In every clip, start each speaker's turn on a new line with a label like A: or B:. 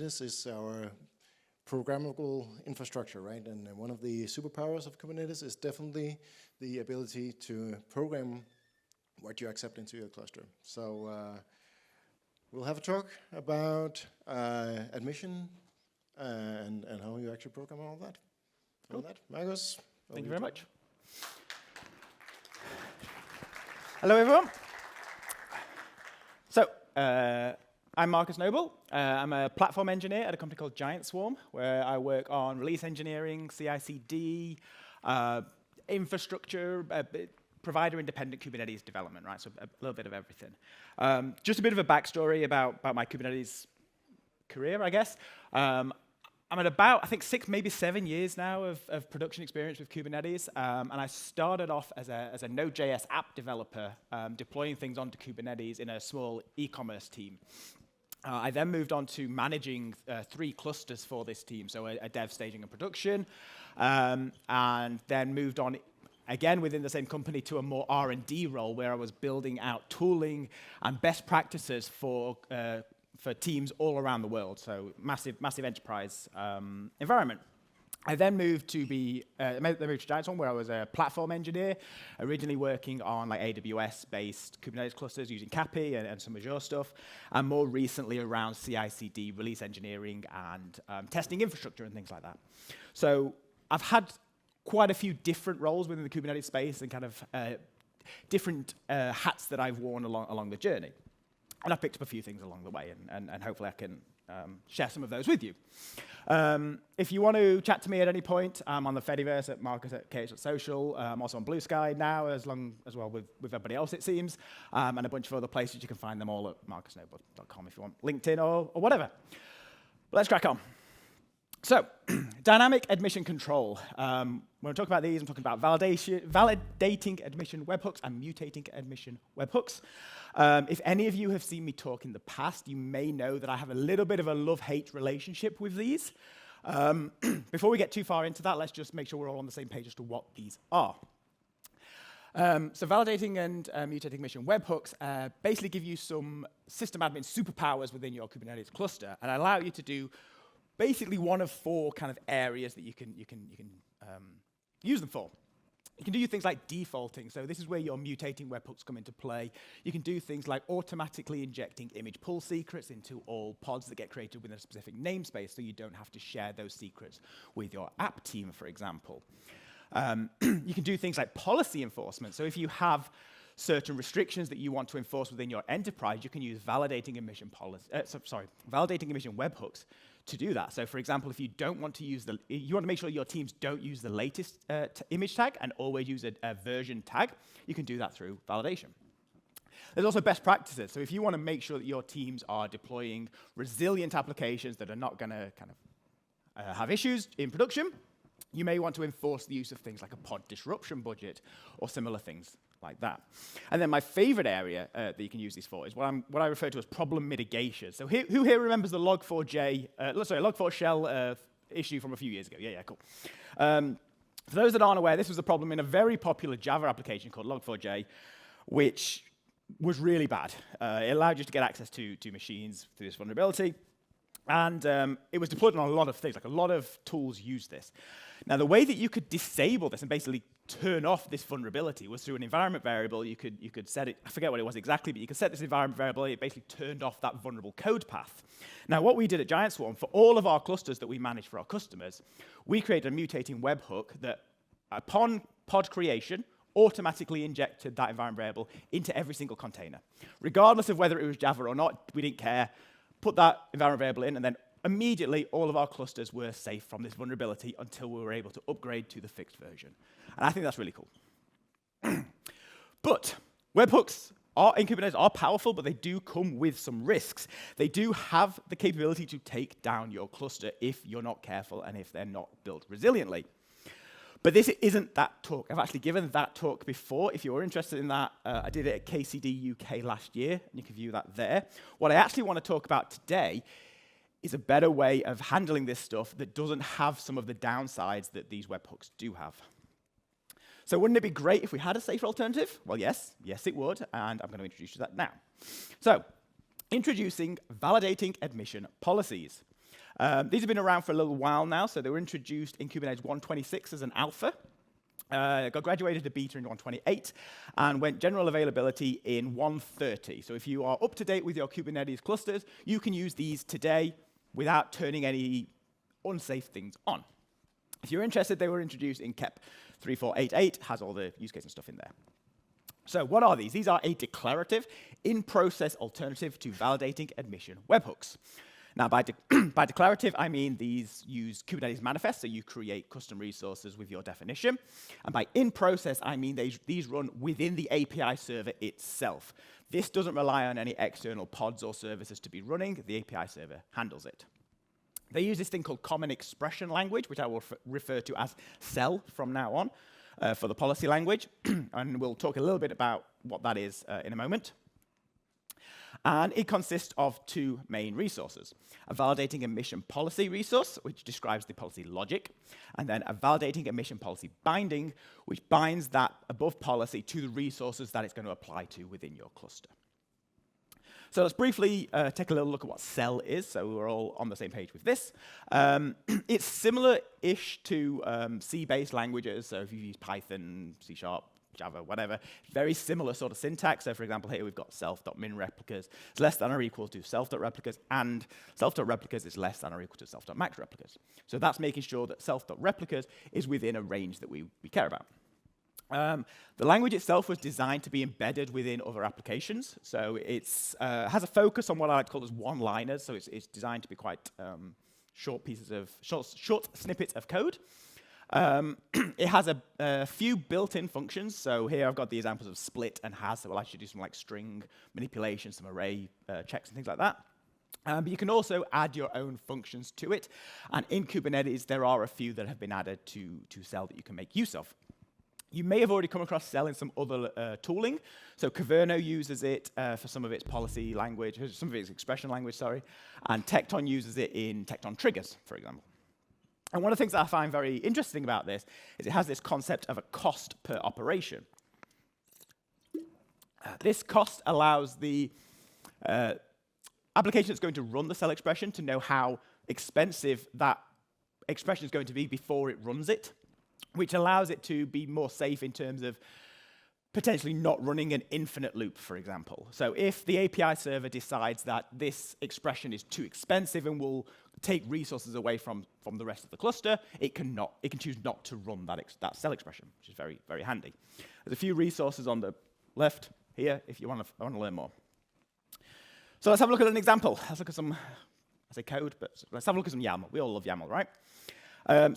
A: Kubernetes is our programmable infrastructure, right? And one of the superpowers of Kubernetes is definitely the ability to program what you accept into your cluster. So we'll have a talk about admission and how you actually program all that.
B: Cool.
A: Marcus,
B: thank you very much. Hello, everyone. So, I'm Marcus Nobel. I'm a platform engineer at a company called Giant Swarm, where I work on release engineering, CI/CD, infrastructure, provider-independent Kubernetes development, right? So a little bit of everything. Just a bit of a backstory about my Kubernetes career, I guess. I'm at about, I think, 6, maybe 7 years now of production experience with Kubernetes, and I started off as a Node.js app developer, deploying things onto Kubernetes in a small e-commerce team. I then moved on to managing 3 clusters for this team, so a dev, staging, and production, and then moved on again within the same company to a more R&D role where I was building out tooling and best practices for teams all around the world, so massive enterprise environment. I then moved to Giant Swarm, where I was a platform engineer, originally working on like AWS-based Kubernetes clusters using Capi and some Azure stuff, and more recently around CI/CD, release engineering, and testing infrastructure and things like that. So I've had quite a few different roles within the Kubernetes space and kind of different hats that I've worn along the journey. And I've picked up a few things along the way, and hopefully I can share some of those with you. If you want to chat to me at any point, I'm on the Fediverse at marcus@kh.social. I'm also on Blue Sky now, as well with everybody else, it seems, and a bunch of other places. You can find them all at marcusnobel.com if you want, LinkedIn or whatever. But let's crack on. So, dynamic admission control. When I talk about these, I'm talking about validating admission webhooks and mutating admission webhooks. If any of you have seen me talk in the past, you may know that I have a little bit of a love-hate relationship with these. Before we get too far into that, let's just make sure we're all on the same page as to what these are. So validating and mutating admission webhooks basically give you some system admin superpowers within your Kubernetes cluster and allow you to do basically one of 4 kind of areas that you can use them for. You can do things like defaulting. So this is where your mutating webhooks come into play. You can do things like automatically injecting image pull secrets into all pods that get created within a specific namespace, so you don't have to share those secrets with your app team, for example. You can do things like policy enforcement. So if you have certain restrictions that you want to enforce within your enterprise, you can use validating admission webhooks to do that. So for example, if you don't want to use you want to make sure your teams don't use the latest image tag and always use a version tag, you can do that through validation. There's also best practices. So if you want to make sure that your teams are deploying resilient applications that are not going to kind of have issues in production, you may want to enforce the use of things like a pod disruption budget or similar things like that. And then my favorite area that you can use these for is what I refer to as problem mitigation. So who here remembers the log4 shell issue from a few years ago? Yeah, cool. For those that aren't aware, this was a problem in a very popular Java application called log4j, which was really bad. It allowed you to get access to machines through this vulnerability. And it was deployed on a lot of things, like a lot of tools used this. Now, the way that you could disable this and basically turn off this vulnerability was through an environment variable. You could set it, I forget what it was exactly, but you could set this environment variable, it basically turned off that vulnerable code path. Now, what we did at Giant Swarm, for all of our clusters that we manage for our customers, we created a mutating webhook that, upon pod creation, automatically injected that environment variable into every single container. Regardless of whether it was Java or not, we didn't care. Put that environment variable in, and then immediately all of our clusters were safe from this vulnerability until we were able to upgrade to the fixed version. And I think that's really cool. But webhooks in Kubernetes are powerful, but they do come with some risks. They do have the capability to take down your cluster if you're not careful and if they're not built resiliently. But this isn't that talk. I've actually given that talk before. If you're interested in that, I did it at KCD UK last year, and you can view that there. What I actually want to talk about today is a better way of handling this stuff that doesn't have some of the downsides that these webhooks do have. So wouldn't it be great if we had a safer alternative? Well, yes, it would, and I'm going to introduce you to that now. So, introducing validating admission policies. These have been around for a little while now, so they were introduced in Kubernetes 1.26 as an alpha. Got graduated to beta in 1.28 and went general availability in 1.30. So if you are up to date with your Kubernetes clusters, you can use these today without turning any unsafe things on. If you're interested, they were introduced in KEP 3.4.8.8, has all the use case and stuff in there. So what are these? These are a declarative, in-process alternative to validating admission webhooks. Now, by declarative, I mean these use Kubernetes manifest, so you create custom resources with your definition. And by in-process, I mean these run within the API server itself. This doesn't rely on any external pods or services to be running. The API server handles it. They use this thing called Common Expression Language, which I will refer to as CEL from now on for the policy language. And we'll talk a little bit about what that is in a moment. And it consists of two main resources: a validating admission policy resource, which describes the policy logic, and then a validating admission policy binding, which binds that above policy to the resources that it's going to apply to within your cluster. So let's briefly take a little look at what CEL is, so we're all on the same page with this. It's similar-ish to C-based languages, so if you use Python, C#, Java, whatever, very similar sort of syntax. So for example, here we've got self.min replicas. It's less than or equal to self.replicas, and self.replicas is less than or equal to self.max replicas. So that's making sure that self.replicas is within a range that we care about. The language itself was designed to be embedded within other applications. So it has a focus on what I like to call as one-liners. So it's designed to be quite short snippets of code. It has a few built-in functions. So here I've got the examples of split and has that will actually do some like string manipulation, some array checks and things like that. But you can also add your own functions to it. And in Kubernetes, there are a few that have been added to CEL that you can make use of. You may have already come across CEL in some other tooling. So Caverno uses it for some of its policy language, some of its expression language, sorry. And Tecton uses it in Tecton triggers, for example. And one of the things that I find very interesting about this is it has this concept of a cost per operation. This cost allows the application that's going to run the CEL expression to know how expensive that expression is going to be before it runs it, which allows it to be more safe in terms of potentially not running an infinite loop, for example. So if the API server decides that this expression is too expensive and will take resources away from the rest of the cluster, it can choose not to run that CEL expression, which is very, very handy. There's a few resources on the left here if you want to learn more. So let's have a look at an example. Let's look at some, I say code, but let's have a look at some YAML. We all love YAML, right?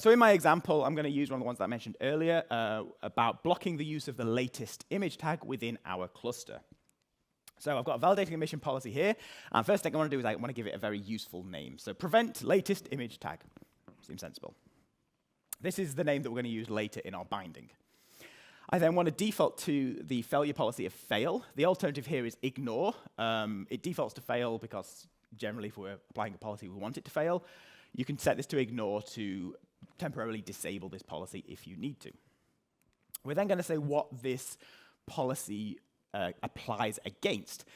B: So in my example, I'm going to use one of the ones that I mentioned earlier about blocking the use of the latest image tag within our cluster. So I've got a validating admission policy here. And first thing I want to do is I want to give it a very useful name. So prevent latest image tag. Seems sensible. This is the name that we're going to use later in our binding. I then want to default to the failure policy of fail. The alternative here is ignore. It defaults to fail because generally if we're applying a policy, we want it to fail. You can set this to ignore to temporarily disable this policy if you need to. We're then going to say what this policy applies against.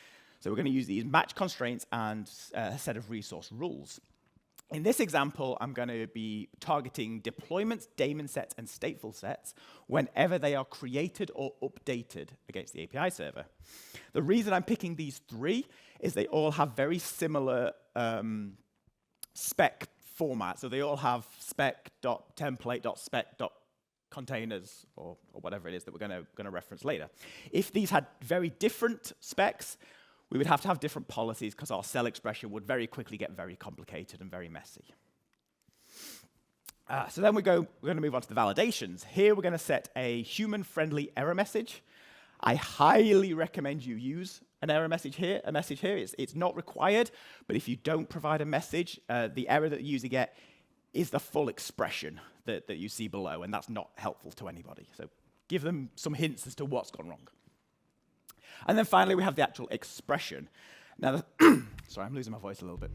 B: So we're going to use these match constraints and a set of resource rules. In this example, I'm going to be targeting deployments, daemon sets, and stateful sets whenever they are created or updated against the API server. The reason I'm picking these three is they all have very similar spec format. So they all have spec.template.spec.containers or whatever it is that we're going to reference later. If these had very different specs, we would have to have different policies because our CEL expression would very quickly get very complicated and very messy. So then we're going to move on to the validations. Here we're going to set a human-friendly error message. I highly recommend you use an error message here. It's not required, but if you don't provide a message, the error that the user get is the full expression that you see below, and that's not helpful to anybody. So give them some hints as to what's gone wrong. And then finally, we have the actual expression. Now, sorry, I'm losing my voice a little bit.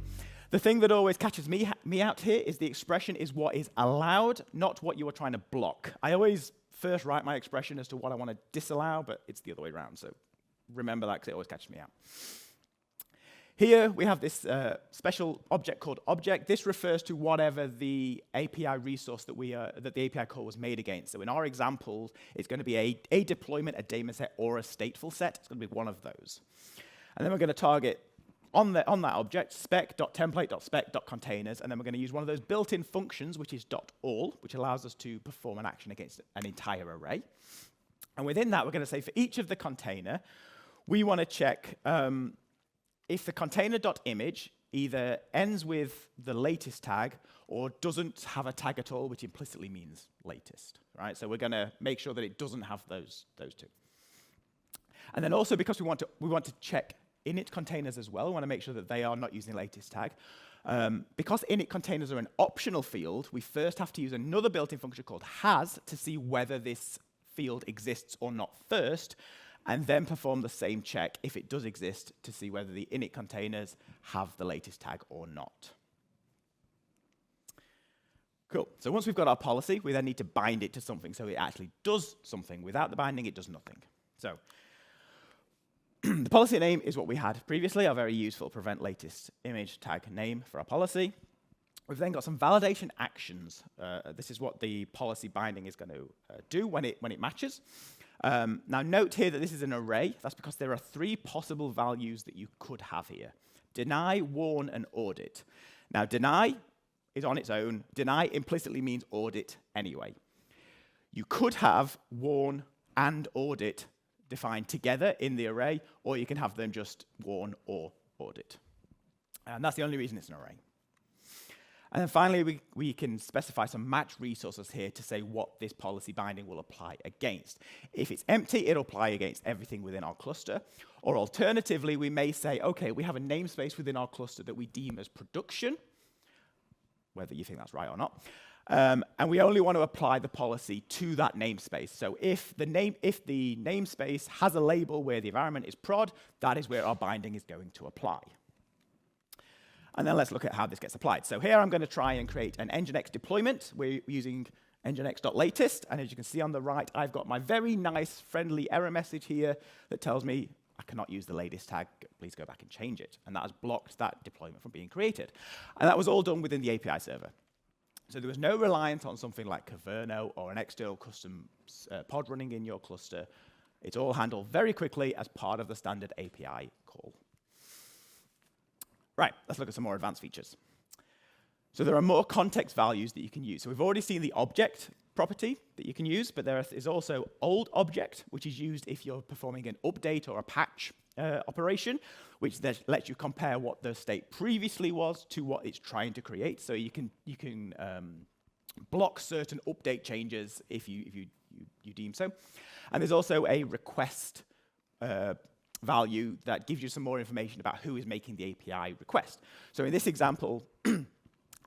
B: The thing that always catches me out here is the expression is what is allowed, not what you are trying to block. I always first write my expression as to what I want to disallow, but it's the other way around. So remember that because it always catches me out. Here we have this special object called object. This refers to whatever the API resource that the API call was made against. So in our example, it's going to be a deployment, a daemon set, or a stateful set. It's going to be one of those. And then we're going to target on that object spec.template.spec.containers, and then we're going to use one of those built-in functions, which is .all, which allows us to perform an action against an entire array. And within that, we're going to say for each of the container, we want to check if the container.image either ends with the latest tag or doesn't have a tag at all, which implicitly means latest, right? So we're going to make sure that it doesn't have those two. And then also, because we want to check init containers as well, we want to make sure that they are not using the latest tag. Because init containers are an optional field, we first have to use another built-in function called has to see whether this field exists or not first, and then perform the same check if it does exist to see whether the init containers have the latest tag or not. Cool. So once we've got our policy, we then need to bind it to something so it actually does something. Without the binding, it does nothing. So the policy name is what we had previously, our very useful prevent latest image tag name for our policy. We've then got some validation actions. This is what the policy binding is going to do when it matches. Now note here that this is an array. That's because there are 3 possible values that you could have here: deny, warn, and audit. Now deny is on its own. Deny implicitly means audit anyway. You could have warn and audit defined together in the array, or you can have them just warn or audit. And that's the only reason it's an array. And then finally, we can specify some match resources here to say what this policy binding will apply against. If it's empty, it'll apply against everything within our cluster. Or alternatively, we may say, OK, we have a namespace within our cluster that we deem as production, whether you think that's right or not. And we only want to apply the policy to that namespace. So if the namespace has a label where the environment is prod, that is where our binding is going to apply. And then let's look at how this gets applied. So here I'm going to try and create an nginx deployment. We're using nginx.latest. And as you can see on the right, I've got my very nice, friendly error message here that tells me I cannot use the latest tag. Please go back and change it. And that has blocked that deployment from being created. And that was all done within the API server. So there was no reliance on something like Caverno or an external custom pod running in your cluster. It's all handled very quickly as part of the standard API call. Right, let's look at some more advanced features. So there are more context values that you can use. So we've already seen the object property that you can use, but there is also old object, which is used if you're performing an update or a patch operation, which lets you compare what the state previously was to what it's trying to create. So you can block certain update changes if you deem so. And there's also a request value that gives you some more information about who is making the API request. So in this example,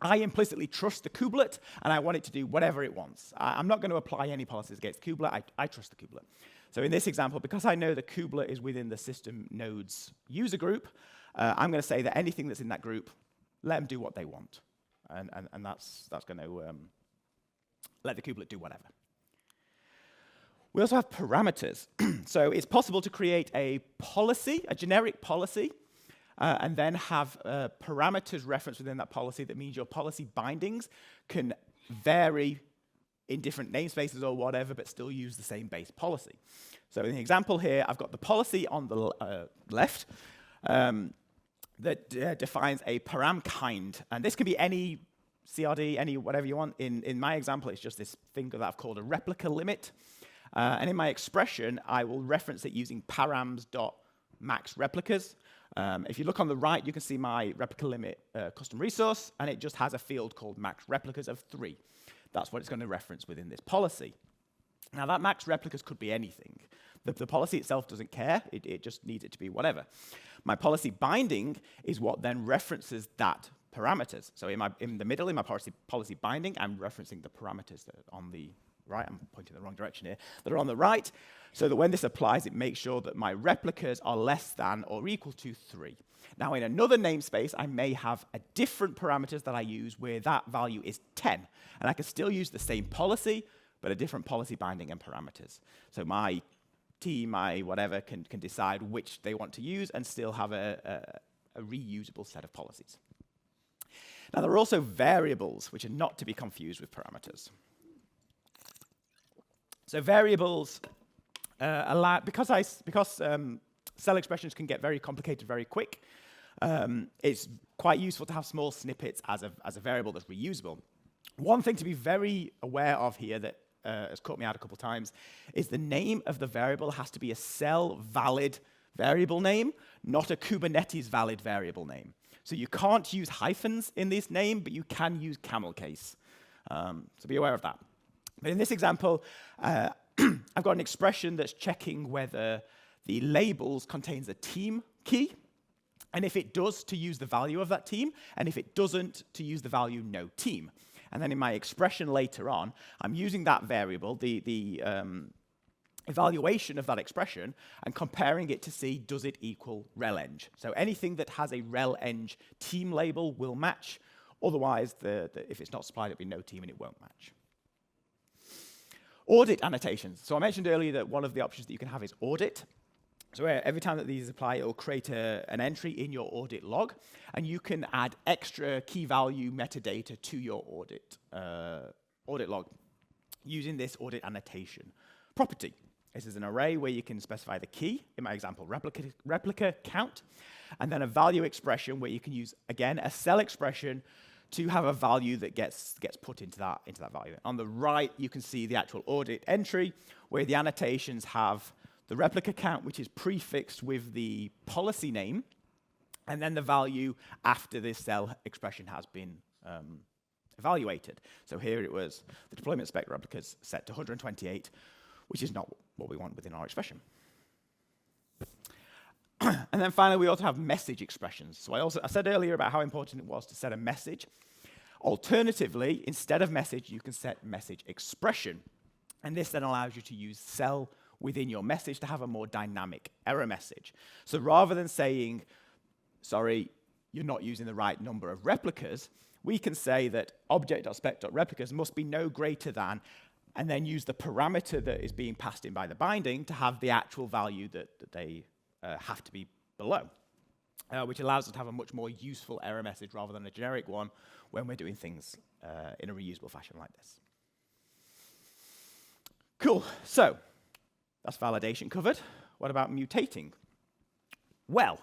B: I implicitly trust the kubelet, and I want it to do whatever it wants. I'm not going to apply any policies against kubelet. I trust the kubelet. So in this example, because I know the kubelet is within the system nodes user group, I'm going to say that anything that's in that group, let them do what they want. And that's going to let the kubelet do whatever. We also have parameters. So it's possible to create a policy, a generic policy, and then have parameters referenced within that policy. That means your policy bindings can vary in different namespaces or whatever, but still use the same base policy. So in the example here, I've got the policy on the left that defines a param kind. And this can be any CRD, any whatever you want. In my example, it's just this thing that I've called a replica limit. And in my expression, I will reference it using params.maxReplicas. If you look on the right, you can see my replica limit custom resource, and it just has a field called max replicas of 3. That's what it's going to reference within this policy. Now, that max replicas could be anything. The policy itself doesn't care. It just needs it to be whatever. My policy binding is what then references that parameters. So in the middle, in my policy binding, I'm referencing the parameters that are on the right. I'm pointing in the wrong direction here. That are on the right, so that when this applies, it makes sure that my replicas are less than or equal to 3. Now, in another namespace, I may have a different parameters that I use where that value is 10. And I can still use the same policy, but a different policy binding and parameters. So my team, my whatever, can decide which they want to use and still have a a reusable set of policies. Now, there are also variables, which are not to be confused with parameters. So variables allow, because CEL expressions can get very complicated very quick, it's quite useful to have small snippets as a variable that's reusable. One thing to be very aware of here that has caught me out a couple times is the name of the variable has to be a CEL valid variable name, not a Kubernetes valid variable name. So you can't use hyphens in this name, but you can use camel case. So be aware of that. But in this example, I've got an expression that's checking whether the labels contains a team key, and if it does, to use the value of that team, and if it doesn't, to use the value no team. And then in my expression later on, I'm using that variable, the evaluation of that expression, and comparing it to see, does it equal rel-eng? So anything that has a rel-eng team label will match. Otherwise, if it's not supplied, it'll be no team and it won't match. Audit annotations. So I mentioned earlier that one of the options that you can have is audit. So every time that these apply, it will create an entry in your audit log, and you can add extra key value metadata to your audit log using this audit annotation property. This is an array where you can specify the key, in my example, replica count, and then a value expression where you can use, again, a CEL expression to have a value that gets put into that value. On the right, you can see the actual audit entry, where the annotations have the replica count, which is prefixed with the policy name, and then the value after this CEL expression has been evaluated. So here it was the deployment spec replicas set to 128, which is not what we want within our expression. And then finally, we also have message expressions. So I said earlier about how important it was to set a message. Alternatively, instead of message, you can set message expression. And this then allows you to use CEL within your message to have a more dynamic error message. So rather than saying, sorry, you're not using the right number of replicas, we can say that object.spec.replicas must be no greater than, and then use the parameter that is being passed in by the binding to have the actual value that they have to be below, which allows us to have a much more useful error message rather than a generic one when we're doing things in a reusable fashion like this. Cool, so that's validation covered. What about mutating? Well,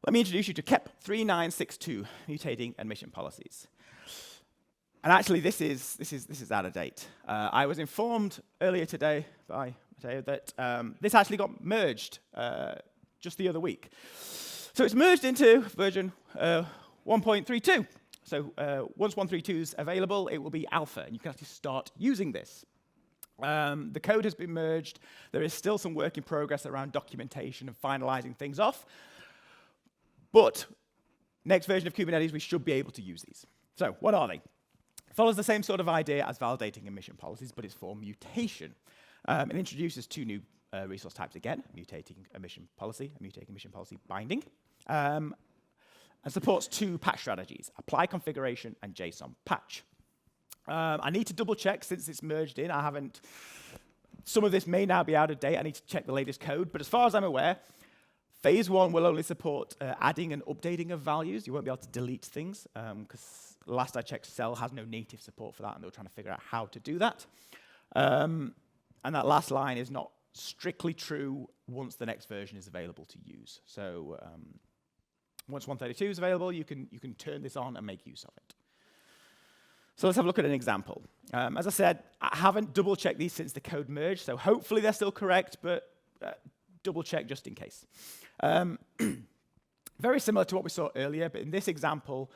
B: let me introduce you to KEP 3962, mutating admission policies. And actually, this is out of date. I was informed earlier today by Matteo that this actually got merged just the other week. So it's merged into version 1.32. So once 1.32 is available, it will be alpha, and you can actually start using this. The code has been merged. There is still some work in progress around documentation and finalizing things off. But next version of Kubernetes, we should be able to use these. So what are they? It follows the same sort of idea as validating admission policies, but it's for mutation. It introduces two new resource types again, mutating admission policy and mutating admission policy binding, and supports two patch strategies, apply configuration and JSON patch. I need to double check since it's merged in. Some of this may now be out of date. I need to check the latest code, but as far as I'm aware, phase 1 will only support adding and updating of values. You won't be able to delete things, because last I checked, CEL has no native support for that, and they were trying to figure out how to do that. And that last line is not strictly true once the next version is available to use. So once 132 is available, you can turn this on and make use of it. So let's have a look at an example. As I said, I haven't double-checked these since the code merged, so hopefully they're still correct, but double-check just in case. Very similar to what we saw earlier, but in this example,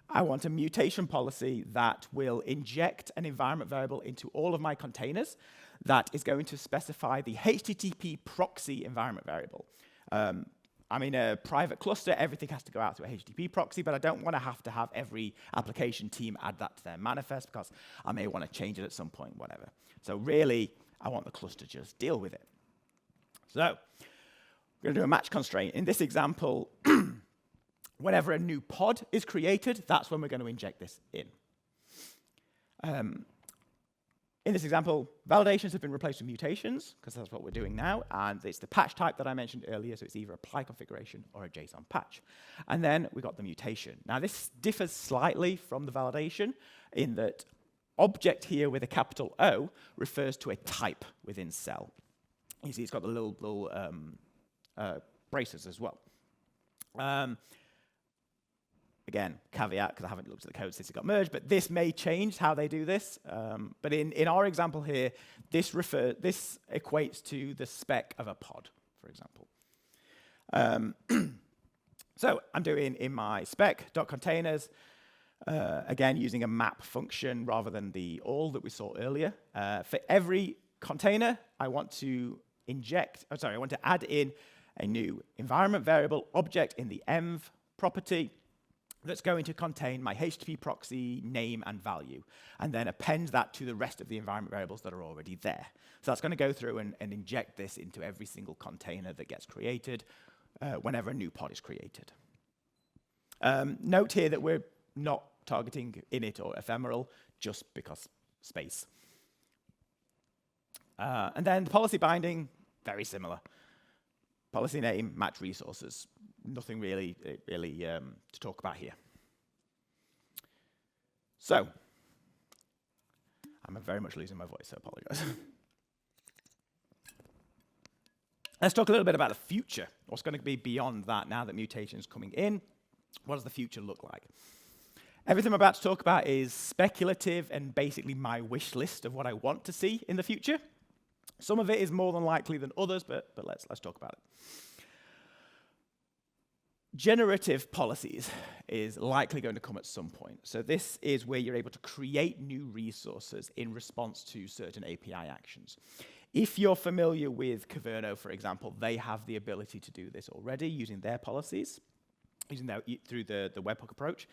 B: I want a mutation policy that will inject an environment variable into all of my containers that is going to specify the HTTP proxy environment variable. I'm in a private cluster, everything has to go out to a HTTP proxy, but I don't want to have every application team add that to their manifest because I may want to change it at some point, whatever. So really, I want the cluster to just deal with it. So we're going to do a match constraint. In this example, whenever a new pod is created, that's when we're going to inject this in. In this example, validations have been replaced with mutations, because that's what we're doing now, and it's the patch type that I mentioned earlier, so it's either apply configuration or a JSON patch. And then we got the mutation. Now this differs slightly from the validation in that object here with a capital O refers to a type within CEL. You see it's got the little braces as well. Again, caveat, because I haven't looked at the code since it got merged, but this may change how they do this. But in our example here, this equates to the spec of a pod, for example. So I'm doing in my spec.containers, again, using a map function rather than the all that we saw earlier. For every container, I want to I want to add in a new environment variable object in the env property that's going to contain my HTTP proxy name and value, and then append that to the rest of the environment variables that are already there. So that's going to go through and inject this into every single container that gets created whenever a new pod is created. Note here that we're not targeting init or ephemeral, just because space. And then the policy binding, very similar. Policy name, match resources. Nothing really to talk about here. So, I'm very much losing my voice, so I apologize. Let's talk a little bit about the future. What's going to be beyond that now that mutation is coming in? What does the future look like? Everything I'm about to talk about is speculative and basically my wish list of what I want to see in the future. Some of it is more than likely than others, but let's talk about it. Generative policies is likely going to come at some point. So this is where you're able to create new resources in response to certain API actions. If you're familiar with Kubernetes, for example, they have the ability to do this already using their policies, through the webhook approach.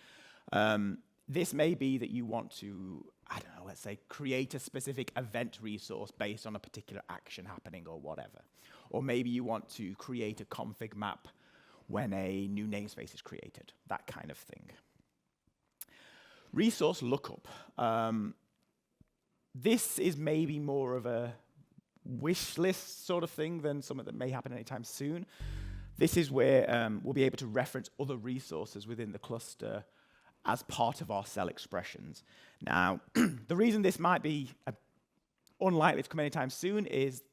B: This may be that you want to, I don't know, let's say create a specific event resource based on a particular action happening or whatever. Or maybe you want to create a config map when a new namespace is created, that kind of thing. Resource lookup. This is maybe more of a wish list sort of thing than something that may happen anytime soon. This is where we'll be able to reference other resources within the cluster as part of our CEL expressions. Now, the reason this might be unlikely to come anytime soon is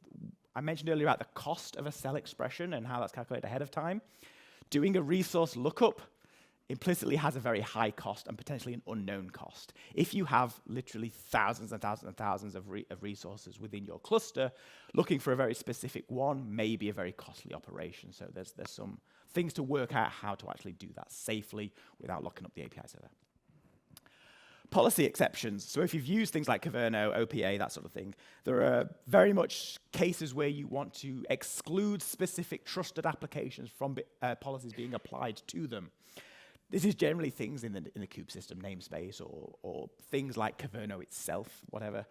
B: I mentioned earlier about the cost of a CEL expression and how that's calculated ahead of time. Doing a resource lookup implicitly has a very high cost and potentially an unknown cost. If you have literally thousands and thousands and thousands of resources within your cluster, looking for a very specific one may be a very costly operation. So there's some things to work out how to actually do that safely without locking up the API server. Policy exceptions. So if you've used things like Kubernetes, OPA, that sort of thing, there are very much cases where you want to exclude specific trusted applications from policies being applied to them. This is generally things in the kube system namespace or things like Kubernetes itself, whatever.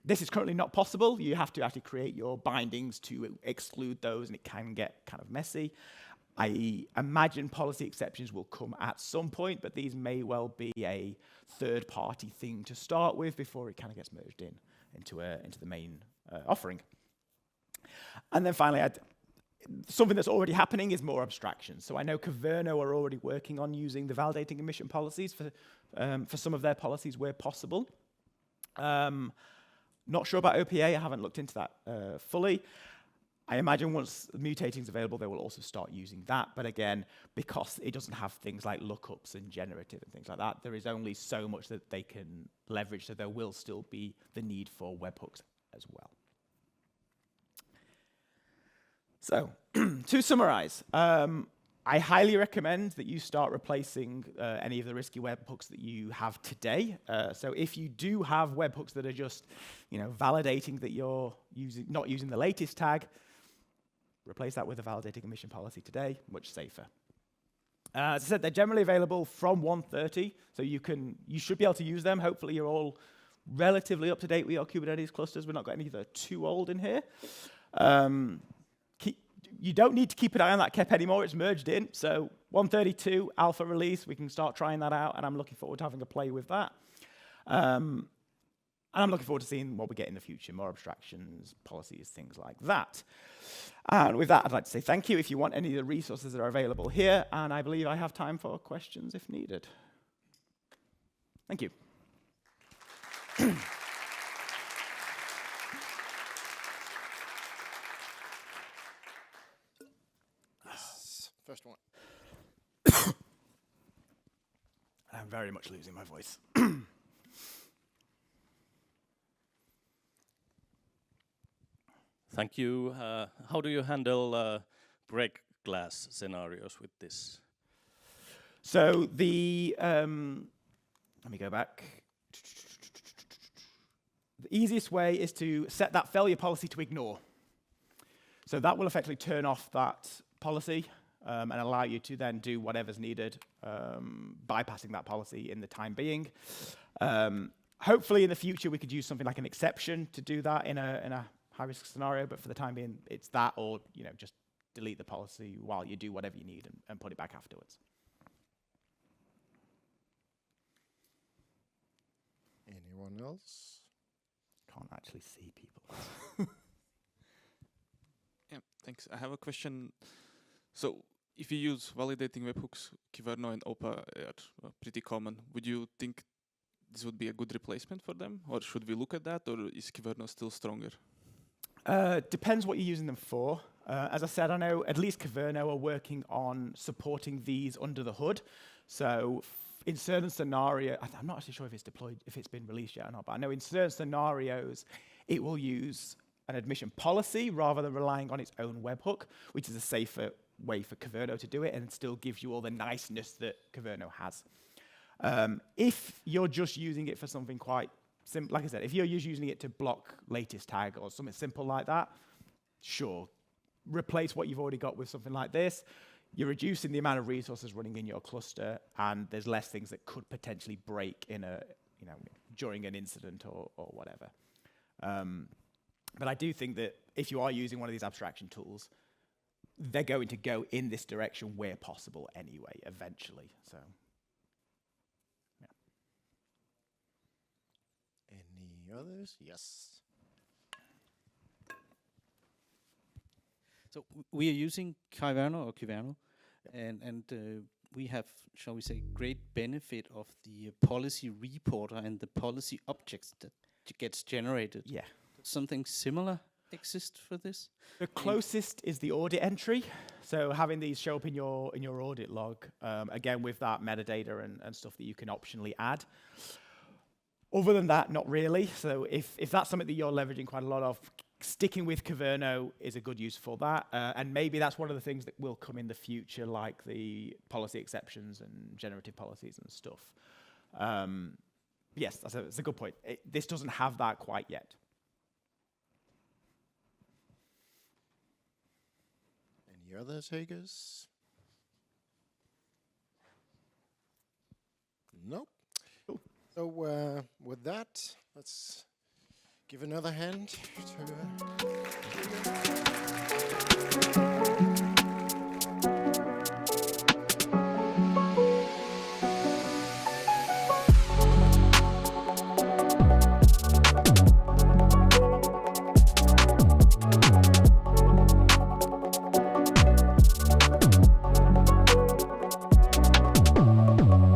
B: This is currently not possible. You have to actually create your bindings to exclude those, and it can get kind of messy. I imagine policy exceptions will come at some point, but these may well be a third-party thing to start with before it kind of gets merged into the main offering. And then finally, something that's already happening is more abstraction. So I know Kubernetes are already working on using the validating emission policies for some of their policies where possible. Not sure about OPA. I haven't looked into that fully. I imagine once mutating is available, they will also start using that. But again, because it doesn't have things like lookups and generative and things like that, there is only so much that they can leverage, so there will still be the need for webhooks as well. So, to summarize, I highly recommend that you start replacing any of the risky webhooks that you have today. So if you do have webhooks that are just, validating that you're not using the latest tag, replace that with a validating emission policy today, much safer. As I said, they're generally available from 1.30, so you should be able to use them. Hopefully you're all relatively up to date with your Kubernetes clusters. We've not got any that are too old in here. You don't need to keep an eye on that KEP anymore. It's merged in. So 1.32 alpha release, we can start trying that out, and I'm looking forward to having a play with that. I'm looking forward to seeing what we get in the future, more abstractions, policies, things like that. And with that, I'd like to say thank you if you want any of the resources that are available here, and I believe I have time for questions if needed. Thank you.
A: Yes. First one.
B: I'm very much losing my voice.
C: Thank you. How do you handle break glass scenarios with this?
B: So the, let me go back. The easiest way is to set that failure policy to ignore. So that will effectively turn off that policy and allow you to then do whatever's needed, bypassing that policy in the time being. Hopefully in the future we could use something like an exception to do that in a high-risk scenario, but for the time being it's that, or just delete the policy while you do whatever you need and put it back afterwards.
A: Anyone else?
B: Can't actually see people.
D: Yeah, thanks. I have a question. So if you use validating webhooks, Kyverno and OPA are pretty common. Would you think this would be a good replacement for them? Or should we look at that? Or is Kyverno still stronger?
B: Depends what you're using them for. As I said, I know at least Kyverno are working on supporting these under the hood. So in certain scenarios, I'm not actually sure if it's deployed, if it's been released yet or not, but I know in certain scenarios, it will use an admission policy rather than relying on its own webhook, which is a safer way for Kyverno to do it and still gives you all the niceness that Kyverno has. If you're just using it for something quite simple, like I said, if you're just using it to block latest tag or something simple like that, sure, replace what you've already got with something like this. You're reducing the amount of resources running in your cluster, and there's less things that could potentially break in during an incident or whatever. But I do think that if you are using one of these abstraction tools, they're going to go in this direction where possible anyway, eventually. So, yeah.
A: Any others? Yes.
E: So we are using Kyverno or Kyverno, and we have, shall we say, great benefit of the policy reporter and the policy objects that gets generated.
B: Yeah.
E: Something similar exist for this?
B: The closest is the audit entry. So having these show up in your audit log, again with that metadata and stuff that you can optionally add. Other than that, not really. So if that's something that you're leveraging quite a lot of, sticking with Kyverno is a good use for that. And maybe that's one of the things that will come in the future, like the policy exceptions and generative policies and stuff. Yes, that's a good point. This doesn't have that quite yet.
A: Any other takers? Nope.
B: Cool.
A: So with that, let's give another hand to